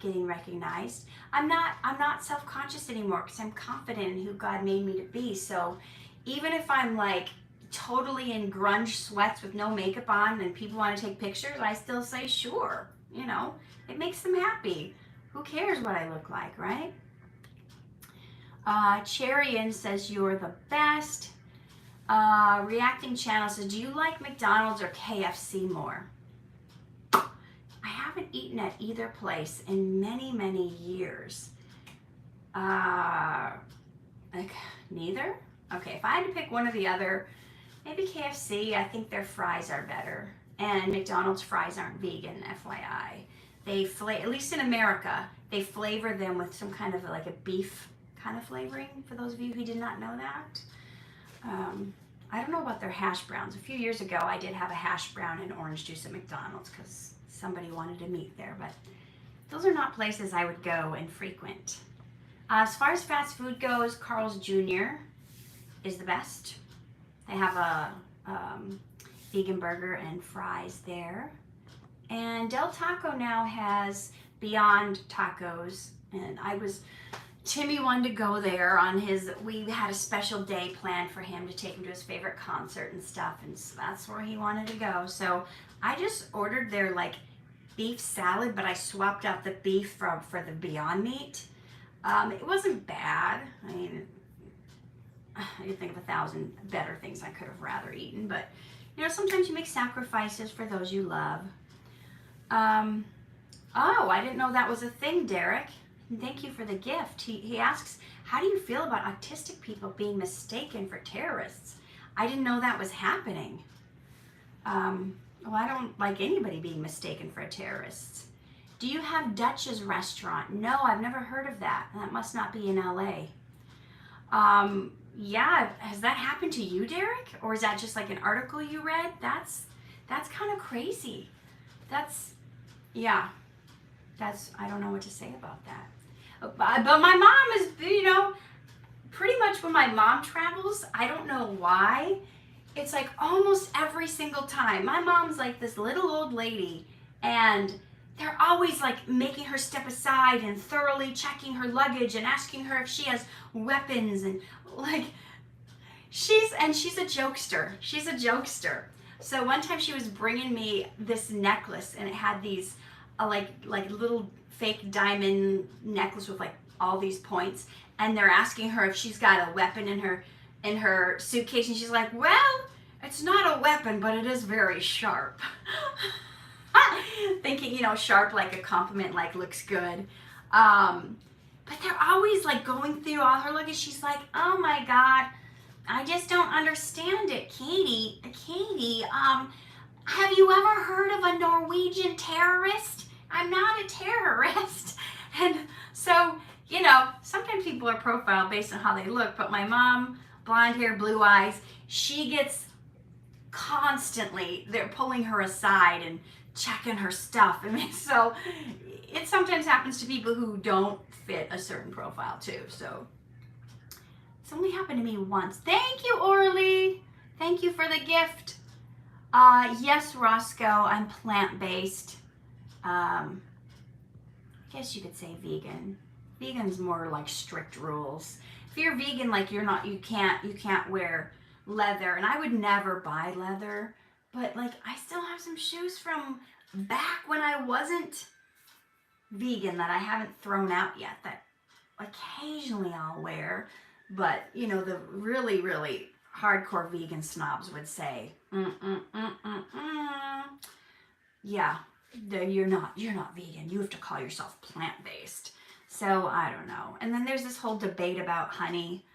getting recognized. I'm not self-conscious anymore because I'm confident in who God made me to be. So even if I'm like totally in grunge sweats with no makeup on and people want to take pictures, I still say sure. You know, it makes them happy. Who cares what I look like, right? Cherian says you're the best. Reacting Channel says, do you like McDonald's or KFC more? I haven't eaten at either place in many, many years. Neither? Okay, if I had to pick one or the other, maybe KFC. I think their fries are better. And McDonald's fries aren't vegan, FYI. They at least in America, they flavor them with some kind of like a beef kind of flavoring, for those of you who did not know that. I don't know about their hash browns. A few years ago, I did have a hash brown and orange juice at McDonald's because somebody wanted to meet there, but those are not places I would go and frequent. As far as fast food goes, Carl's Jr. is the best. They have vegan burger and fries there. And Del Taco now has Beyond Tacos, and Timmy wanted to go there on we had a special day planned for him to take him to his favorite concert and stuff, and so that's where he wanted to go. So I just ordered their like beef salad, but I swapped out the beef for the Beyond Meat. It wasn't bad. I mean, I could think of 1,000 better things I could have rather eaten, but you know, sometimes you make sacrifices for those you love. Oh, I didn't know that was a thing, Derek. Thank you for the gift. He asks, how do you feel about autistic people being mistaken for terrorists? I didn't know that was happening. Well, I don't like anybody being mistaken for a terrorist. Do you have Dutch's restaurant? No, I've never heard of that. That must not be in LA. Yeah, has that happened to you, Derek? Or is that just like an article you read? That's kind of crazy. I don't know what to say about that. But my mom is, you know, pretty much when my mom travels, I don't know why, it's like almost every single time. My mom's like this little old lady, and they're always like making her step aside and thoroughly checking her luggage and asking her if she has weapons, and like she's a jokester. She's a jokester. So one time she was bringing me this necklace, and it had these like little fake diamond necklace with like all these points, and they're asking her if she's got a weapon in her suitcase, and she's like, well, it's not a weapon, but it is very sharp. Thinking, you know, sharp like a compliment, like looks good. But they're always like going through all her luggage. She's like, oh my God, I just don't understand it. Katie, have you ever heard of a Norwegian terrorist? I'm not a terrorist. And so, you know, sometimes people are profiled based on how they look, but my mom, blonde hair, blue eyes, she gets constantly, they're pulling her aside and checking her stuff. I mean, so it sometimes happens to people who don't fit a certain profile too. So it's only happened to me once. Thank you, Orly. Thank you for the gift. Yes, Roscoe, I'm plant-based. I guess you could say vegan. Vegan's more like strict rules. If you're vegan, like you can't wear leather, and I would never buy leather, but like I still have some shoes from back when I wasn't vegan that I haven't thrown out yet that occasionally I'll wear. But you know, the really, really hardcore vegan snobs would say, yeah, you're not vegan. You have to call yourself plant-based. So I don't know. And then there's this whole debate about honey.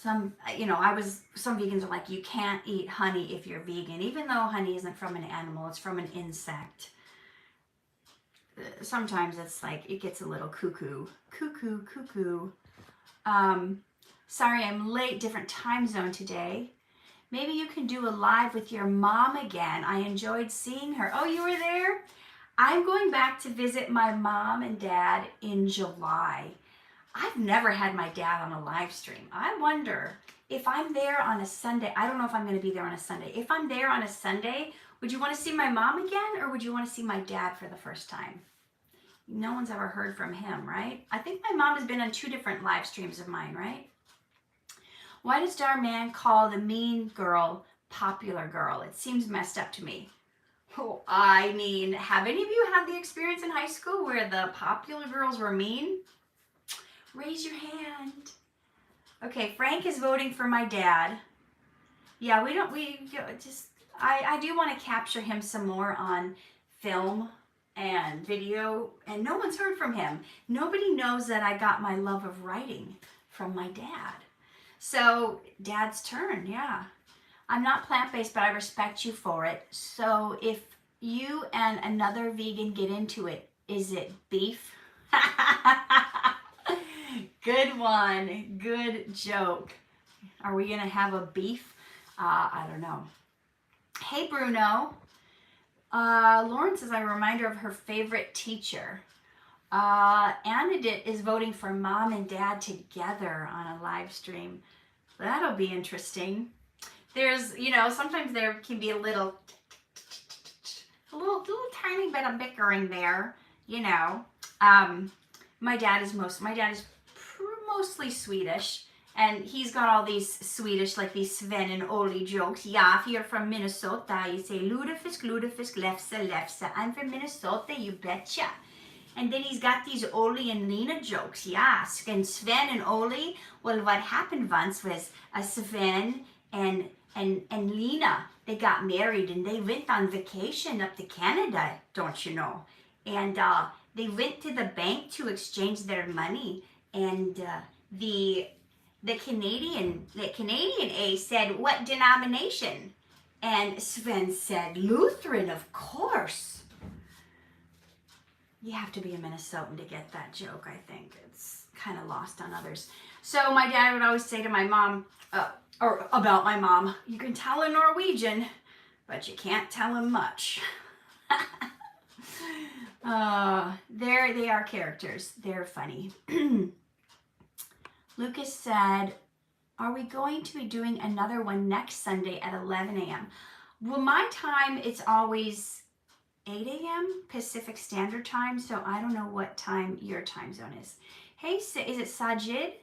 Some vegans are like, you can't eat honey if you're vegan, even though honey isn't from an animal, it's from an insect. Sometimes it's like, it gets a little cuckoo. Sorry, I'm late, different time zone today. Maybe you can do a live with your mom again. I enjoyed seeing her. Oh, you were there? I'm going back to visit my mom and dad in July. I've never had my dad on a live stream. I wonder if I'm there on a Sunday. I don't know if I'm going to be there on a Sunday. If I'm there on a Sunday, would you want to see my mom again, or would you want to see my dad for the first time? No one's ever heard from him, right? I think my mom has been on 2 different live streams of mine, right? Why does Dhar Mann call the mean girl popular girl? It seems messed up to me. Oh, I mean, have any of you had the experience in high school where the popular girls were mean? Raise your hand. Okay, Frank is voting for my dad. Yeah, I do want to capture him some more on film and video, and no one's heard from him. Nobody knows that I got my love of writing from my dad. So, Dad's turn, yeah. I'm not plant-based, but I respect you for it. So, if you and another vegan get into it, is it beef? Good one. Good joke. Are we going to have a beef? I don't know. Hey, Bruno. Lauren says, I'm a reminder of her favorite teacher. Anadit is voting for mom and dad together on a live stream. That'll be interesting. there's, sometimes there can be a little tiny bit of bickering there, you know. My dad is mostly Swedish, and he's got all these Swedish, like these Sven and Ollie jokes. Yeah, if you're from Minnesota, you say ludefisk, ludefisk, lefse, lefse. I'm from Minnesota, you betcha. And then he's got these Ollie and Lena jokes. Yeah, and Sven and Ollie. Well, what happened once was Sven and Lena, they got married and they went on vacation up to Canada, don't you know? And they went to the bank to exchange their money, and the Canadian A said, "What denomination?" And Sven said, "Lutheran, of course." You have to be a Minnesotan to get that joke, I think. It's kind of lost on others. So my dad would always say to my mom, or about my mom, "You can tell a Norwegian, but you can't tell him much." They are characters. They're funny. Lucas said, "Are we going to be doing another one next Sunday at 11 a.m.? Well, my time, it's always 8 a.m. Pacific Standard Time, so I don't know what time your time zone is. Hey, is it Sajid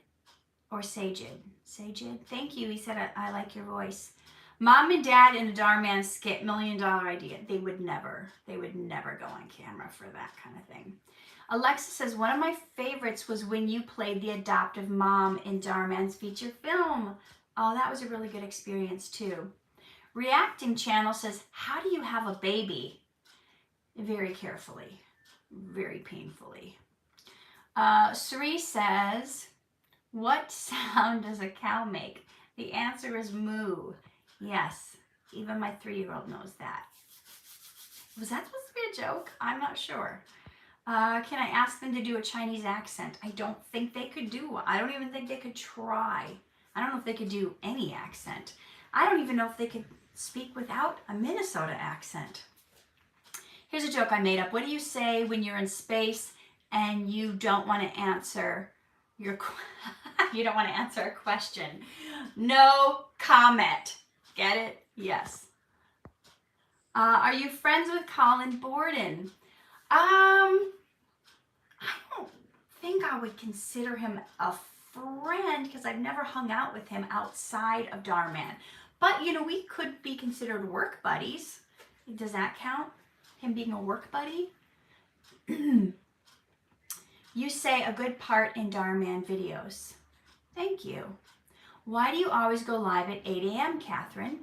or Sajid? Sajid, thank you. He said, I like your voice. Mom and Dad in a Dhar Mann skit, $1 million idea. They would never go on camera for that kind of thing. Alexa says, one of my favorites was when you played the adoptive mom in Dhar Mann's feature film. Oh, that was a really good experience too. Reacting Channel says, how do you have a baby? Very carefully, very painfully. Sri says, what sound does a cow make? The answer is moo. Yes, even my 3-year-old knows that. Was that supposed to be a joke? I'm not sure. Can I ask them to do a Chinese accent? I don't think they could do one. I don't even think they could try. I don't know if they could do any accent. I don't even know if they could speak without a Minnesota accent. Here's a joke I made up. What do you say when you're in space and you don't want to answer a question? No comment. Get it? Yes. Are you friends with Colin Borden? I don't think I would consider him a friend because I've never hung out with him outside of Dhar Mann. But, we could be considered work buddies. Does that count? Him being a work buddy? You say a good part in Dhar Mann videos. Thank you. Why do you always go live at 8 a.m., Katherine?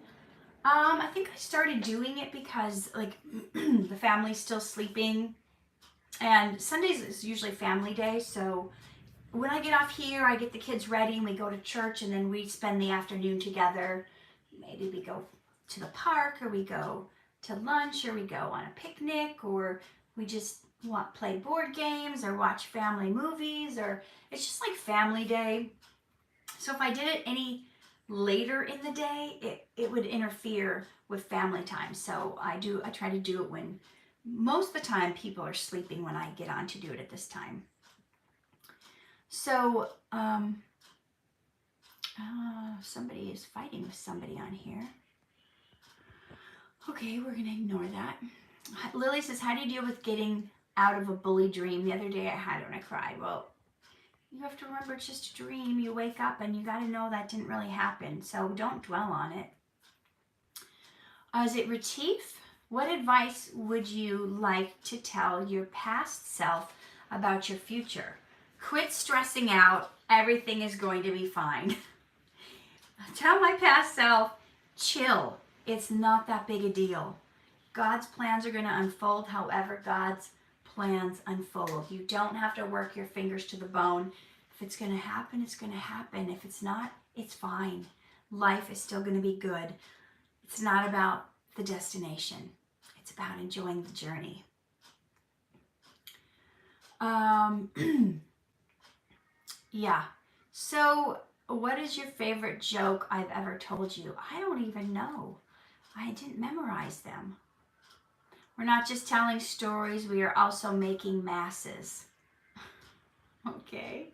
I think I started doing it because, the family's still sleeping. And Sundays is usually family day, so when I get off here, I get the kids ready and we go to church and then we spend the afternoon together. Maybe we go to the park or we go to lunch or we go on a picnic or we just play board games or watch family movies, or it's just like family day. So if I did it any later in the day, it would interfere with family time. So I try to do it when most of the time people are sleeping when I get on to do it at this time. So somebody is fighting with somebody on here. Okay, we're gonna ignore that. Lily says, how do you deal with getting out of a bully dream? The other day I had it and I cried. Well, you have to remember it's just a dream. You wake up and you got to know that didn't really happen. So don't dwell on it. Is it Retief? What advice would you like to tell your past self about your future? Quit stressing out. Everything is going to be fine. Tell my past self, chill. It's not that big a deal. God's plans are going to unfold however God's plans unfold. You don't have to work your fingers to the bone. If it's going to happen, it's going to happen. If it's not, it's fine. Life is still going to be good. It's not about the destination. It's about enjoying the journey. Yeah. So what is your favorite joke I've ever told you? I don't even know. I didn't memorize them. We're not just telling stories, we are also making masses. Okay.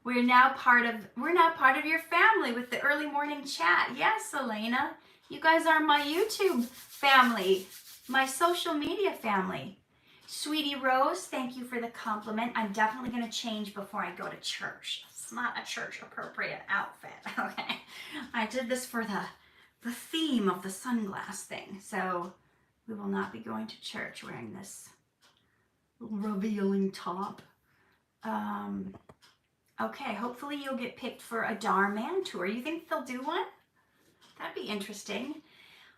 We're now part of your family with the early morning chat. Yes, Elena. You guys are my YouTube family, my social media family. Sweetie Rose, thank you for the compliment. I'm definitely going to change before I go to church. It's not a church appropriate outfit. Okay. I did this for the theme of the sunglass thing. So we will not be going to church wearing this revealing top. Okay, hopefully you'll get picked for a Dhar Mann tour. You think they'll do one? That'd be interesting.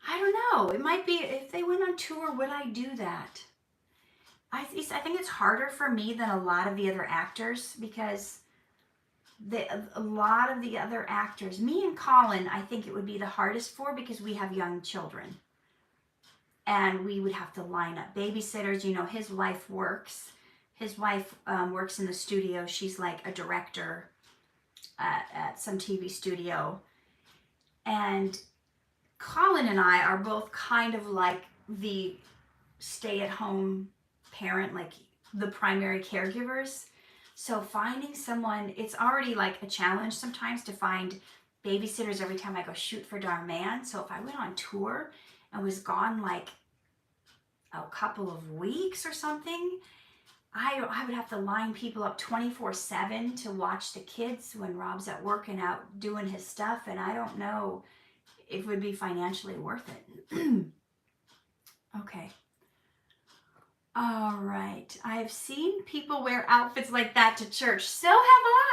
I don't know. It might be, if they went on tour, would I do that? I think it's harder for me than a lot of the other actors, because a lot of the other actors, me and Colin, I think it would be the hardest for, because we have young children. And we would have to line up babysitters. You know, his wife works. His wife works in the studio. She's like a director at some TV studio. And Colin and I are both kind of like the stay-at-home parent, like the primary caregivers. So finding someone, it's already like a challenge sometimes to find babysitters every time I go shoot for Dhar Mann. So if I went on tour and was gone like a couple of weeks or something, I would have to line people up 24/7 to watch the kids when Rob's at work and out doing his stuff, and I don't know if it would be financially worth it. Okay. All right. I've seen people wear outfits like that to church. So have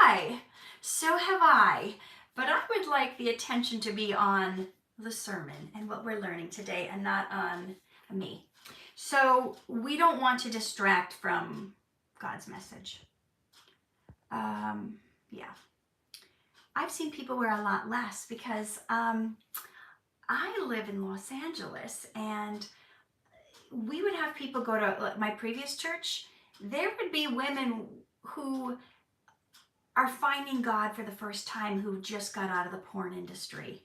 I. So have I. But I would like the attention to be on the sermon and what we're learning today, and not on me. So we don't want to distract from God's message. Yeah. I've seen people wear a lot less, because I live in Los Angeles, and we would have people go to my previous church. There would be women who are finding God for the first time, who just got out of the porn industry.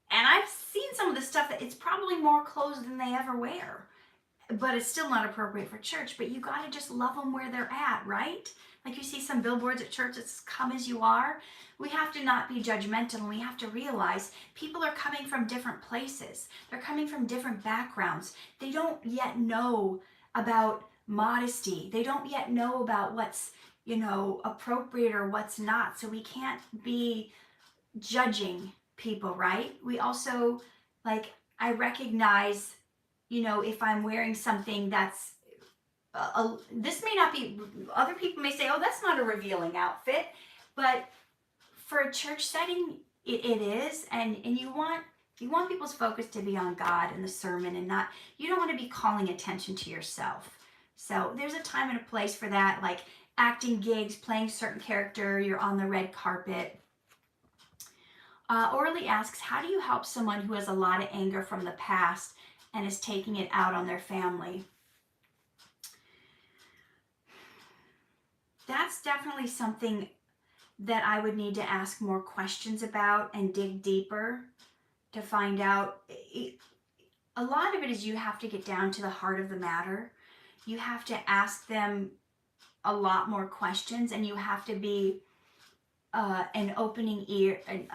And I've seen some of the stuff that it's probably more clothes than they ever wear, but it's still not appropriate for church. But you got to just love them where they're at, right? Like you see some billboards at church, it's come as you are. We have to not be judgmental, and we have to realize people are coming from different places. They're coming from different backgrounds. They don't yet know about modesty. They don't yet know about what's, you know, appropriate or what's not. So we can't be judging people, right? We also, like, I recognize, you know, if I'm wearing something that's this may not be, other people may say, oh, that's not a revealing outfit, but for a church setting, it is, and you want people's focus to be on God and the sermon, and not, you don't want to be calling attention to yourself. So there's a time and a place for that, like acting gigs, playing a certain character, you're on the red carpet. Orly asks, how do you help someone who has a lot of anger from the past and is taking it out on their family? That's definitely something that I would need to ask more questions about and dig deeper to find out. A lot of it is you have to get down to the heart of the matter. You have to ask them a lot more questions, and you have to be an open ear and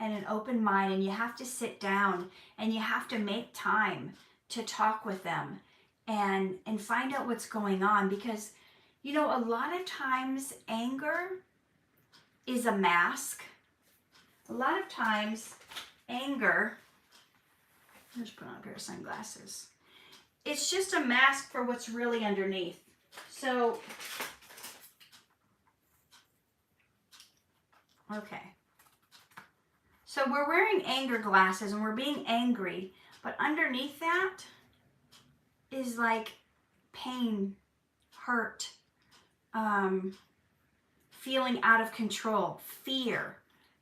an open mind, and you have to sit down and you have to make time to talk with them and find out what's going on, because you know, a lot of times anger is a mask. A lot of times anger, let's put on a pair of sunglasses. It's just a mask for what's really underneath. So, okay. So we're wearing anger glasses and we're being angry, but underneath that is like pain, hurt, feeling out of control, fear.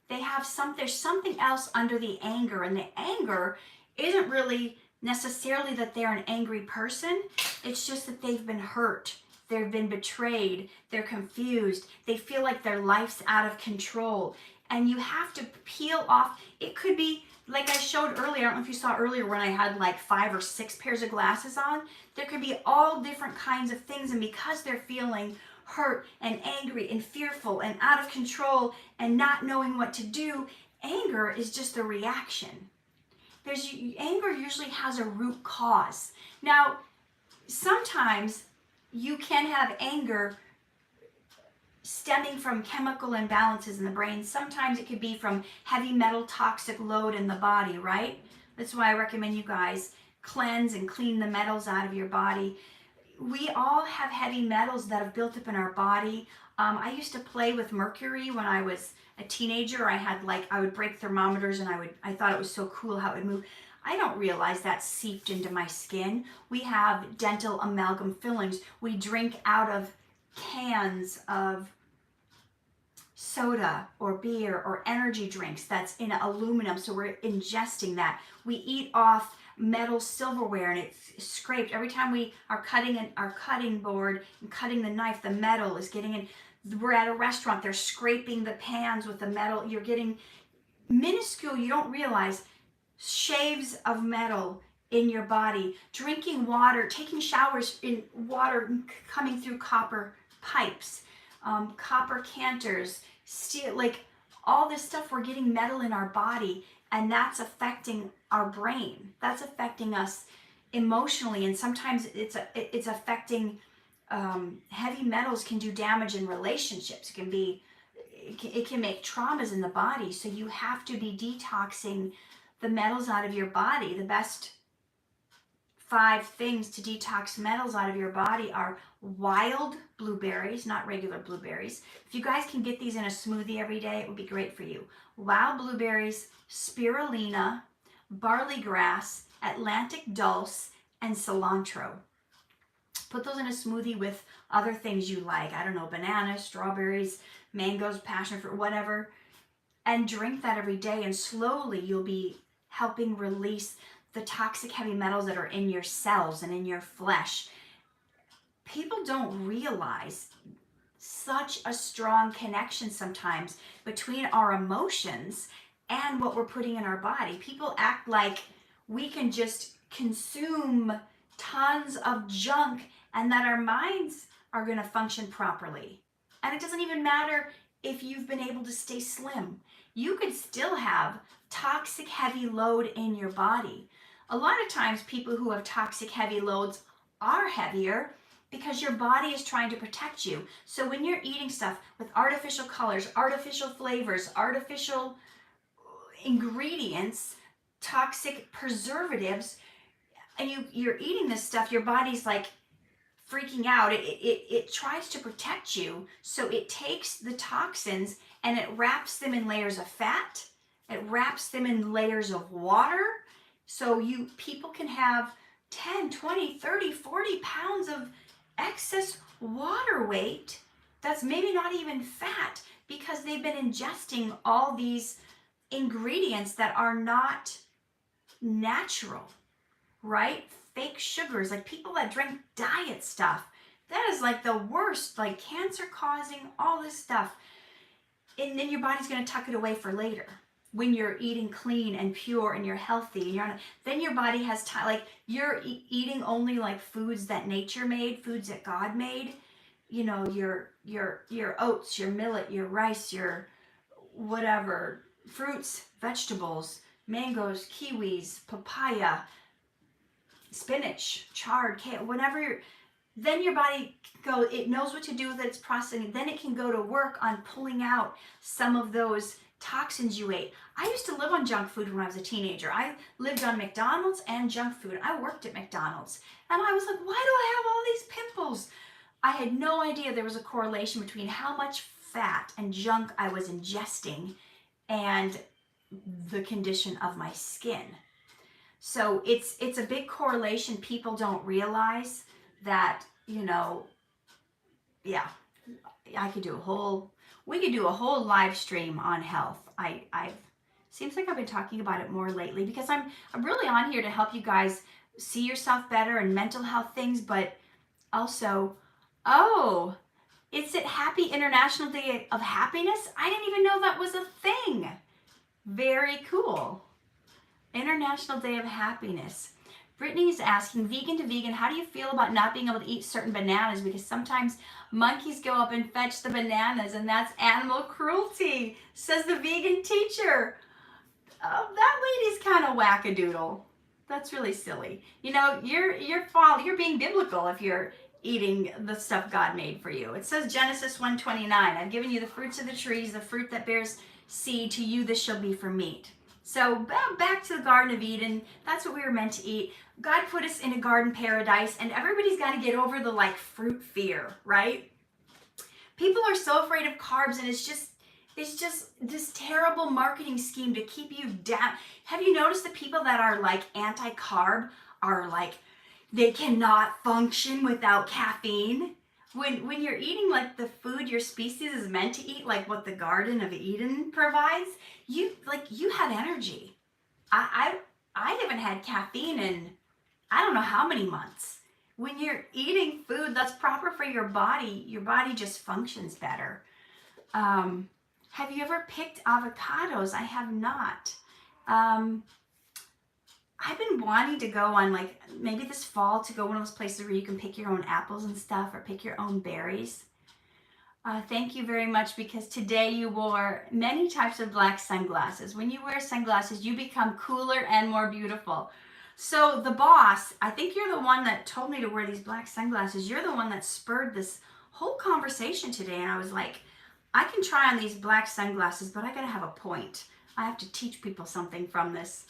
There's something else under the anger, and the anger isn't really necessarily that they're an angry person. It's just that they've been hurt, they've been betrayed, they're confused, they feel like their life's out of control, and you have to peel off. It could be like I showed earlier, I don't know if you saw earlier when I had like 5 or 6 pairs of glasses on. There could be all different kinds of things, and because they're feeling hurt and angry and fearful and out of control and not knowing what to do, anger is just a reaction. Anger usually has a root cause. Now, sometimes you can have anger stemming from chemical imbalances in the brain. Sometimes it could be from heavy metal toxic load in the body, right? That's why I recommend you guys cleanse and clean the metals out of your body. We all have heavy metals that have built up in our body. I used to play with mercury when I was a teenager. I would break thermometers and I thought it was so cool how it would move. I don't realize that seeped into my skin. We have dental amalgam fillings. We drink out of cans of soda or beer or energy drinks that's in aluminum, so we're ingesting that. We eat off metal silverware and it's scraped. Every time we are cutting our cutting board and cutting the knife, the metal is getting in. We're at a restaurant, they're scraping the pans with the metal. You're getting minuscule, you don't realize, shaves of metal in your body. Drinking water, taking showers in water coming through copper pipes, copper canters, steel, like all this stuff, we're getting metal in our body, and that's affecting our brain. That's affecting us emotionally, and sometimes it's affecting, heavy metals can do damage in relationships. It can make traumas in the body, so you have to be detoxing the metals out of your body. The best 5 things to detox metals out of your body are wild blueberries, not regular blueberries. If you guys can get these in a smoothie every day, it would be great for you. Wild blueberries, spirulina, barley grass, Atlantic dulse, and cilantro. Put those in a smoothie with other things you like. I don't know, bananas, strawberries, mangoes, passion fruit, whatever. And drink that every day, and slowly you'll be helping release the toxic heavy metals that are in your cells and in your flesh. People don't realize such a strong connection sometimes between our emotions and what we're putting in our body. People act like we can just consume tons of junk and that our minds are going to function properly. And it doesn't even matter if you've been able to stay slim. You could still have toxic heavy load in your body. A lot of times people who have toxic heavy loads are heavier because your body is trying to protect you. So when you're eating stuff with artificial colors, artificial flavors, artificial ingredients, toxic preservatives, and you're eating this stuff, your body's like freaking out. It tries to protect you, so it takes the toxins and it wraps them in layers of fat. It wraps them in layers of water. So people can have 10, 20, 30, 40 pounds of excess water weight that's maybe not even fat because they've been ingesting all these ingredients that are not natural, right? Fake sugars, like people that drink diet stuff. That is like the worst, like cancer causing, all this stuff. And then your body's going to tuck it away for later. When you're eating clean and pure and you're healthy, and then your body has time, like you're eating only like foods that nature made, foods that God made. You know, your oats, your millet, your rice, your whatever, fruits, vegetables, mangoes, kiwis, papaya, spinach, chard, kale, whatever. Then your body it knows what to do with it, it's processing. Then it can go to work on pulling out some of those toxins you ate. I used to live on junk food when I was a teenager. I lived on McDonald's and junk food. I worked at McDonald's and I was like, why do I have all these pimples? I had no idea there was a correlation between how much fat and junk I was ingesting and the condition of my skin. So it's a big correlation. People don't realize that, yeah, we could do a whole live stream on health. Seems like I've been talking about it more lately because I'm really on here to help you guys see yourself better and mental health things, but also, it's at Happy International Day of Happiness. I didn't even know that was a thing. Very cool. International Day of Happiness. Brittany's asking, vegan to vegan, how do you feel about not being able to eat certain bananas? Because sometimes Monkeys go up and fetch the bananas, and that's animal cruelty, says the vegan teacher. That lady's kind of wackadoodle. That's really silly. You know, you're being biblical if you're eating the stuff God made for you. It says Genesis 1:29, I've given you the fruits of the trees, the fruit that bears seed, to you this shall be for meat. So back to the Garden of Eden, that's what we were meant to eat. God put us in a garden paradise, and everybody's got to get over the like fruit fear, right? People are so afraid of carbs, and it's just this terrible marketing scheme to keep you down. Have you noticed the people that are like anti-carb are like, they cannot function without caffeine? When you're eating like the food your species is meant to eat, like what the Garden of Eden provides, you have energy. I haven't had caffeine in I don't know how many months. When you're eating food that's proper for your body just functions better. Have you ever picked avocados? I have not. I've been wanting to go on, like, maybe this fall, to go one of those places where you can pick your own apples and stuff, or pick your own berries. Thank you very much, because today you wore many types of black sunglasses. When you wear sunglasses, you become cooler and more beautiful. So the boss, I think you're the one that told me to wear these black sunglasses. You're the one that spurred this whole conversation today. And I was like, I can try on these black sunglasses, but I gotta have a point. I have to teach people something from this.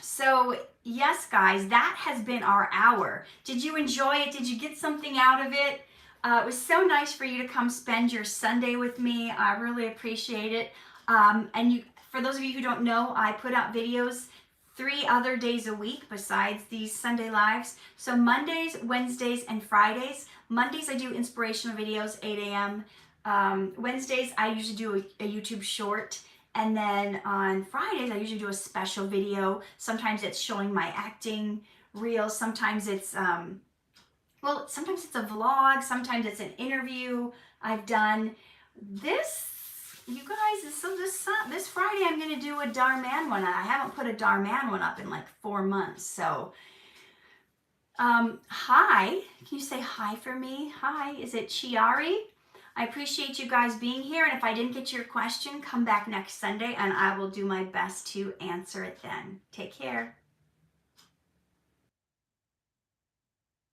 So yes, guys, that has been our hour. Did you enjoy it? Did you get something out of it? It was so nice for you to come spend your Sunday with me. I really appreciate it. And for those of you who don't know, I put out videos 3 other days a week besides these Sunday lives. So Mondays, Wednesdays, and Fridays. Mondays I do inspirational videos, 8 a.m. Wednesdays I usually do a YouTube short. And then on Fridays I usually do a special video. Sometimes it's showing my acting reels. Sometimes it's sometimes it's a vlog. Sometimes it's an interview I've done. You guys, so this Friday I'm going to do a Dhar Mann one. I haven't put a Dhar Mann one up in like 4 months. So, hi. Can you say hi for me? Hi. Is it Chiari? I appreciate you guys being here. And if I didn't get your question, come back next Sunday and I will do my best to answer it then. Take care.